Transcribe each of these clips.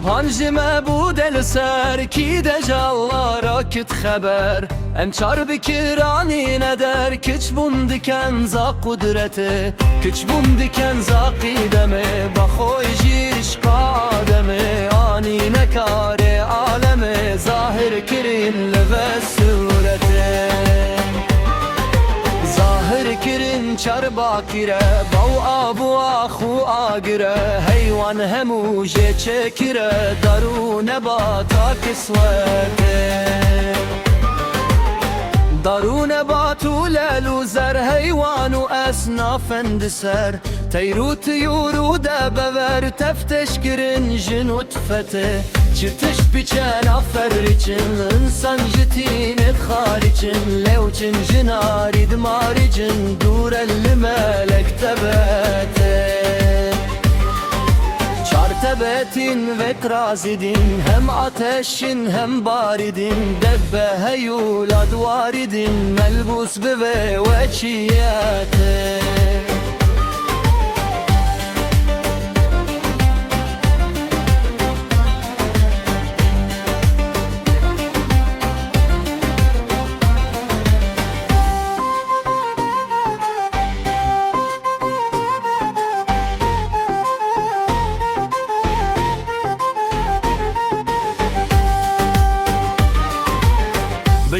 Hancime bu del ser ki de jallara kit haber em çar bikirani ne der kiç bun diken za kudreti kiç bun diken za qideme bakhoy jiş qademe ani ne kare aleme zahir kirin leve surete zahir kirin çar bakire bav abu ahu agire heyvan hemu je çekire daru nebata kisvete daru nebatu lelu zer heyvanu esnaf endiser teyru tiyuru de bever tefteş kirin jinut fete çirtiş biçen afer için insan jitin idhar için levçin jinarid maricin dur elli melek tebete Çartebetin ve krazidin hem ateşin hem baridin debbe heyul advaridin melbus bive veçiyete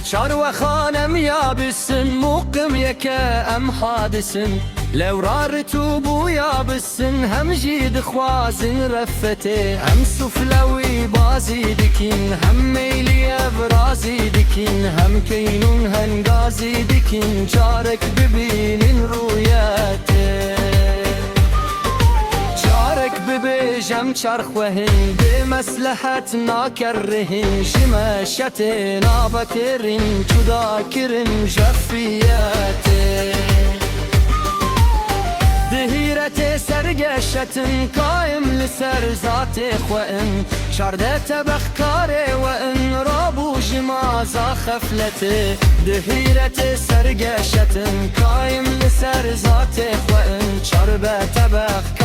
بچار و خانم یابسن مقم یکه ام حادسن لورار توبو یابسن هم جید خوازن رفته هم سفلوی بازی دکین هم میلی ابرازی دکین هم کینون هنگازی دکین چارک ببینین رویته ببیجم چرخوهن به مسلحت ناکرهن شمشت نابکرین جدا کرن جفیت دهیرت سرگشتن قایم لسر ذات خوئن شرده تبخکاره و ان رابوش مازا خفلت دهیرت سرگشتن قایم لسر ذات خوئن شرده تبخکاره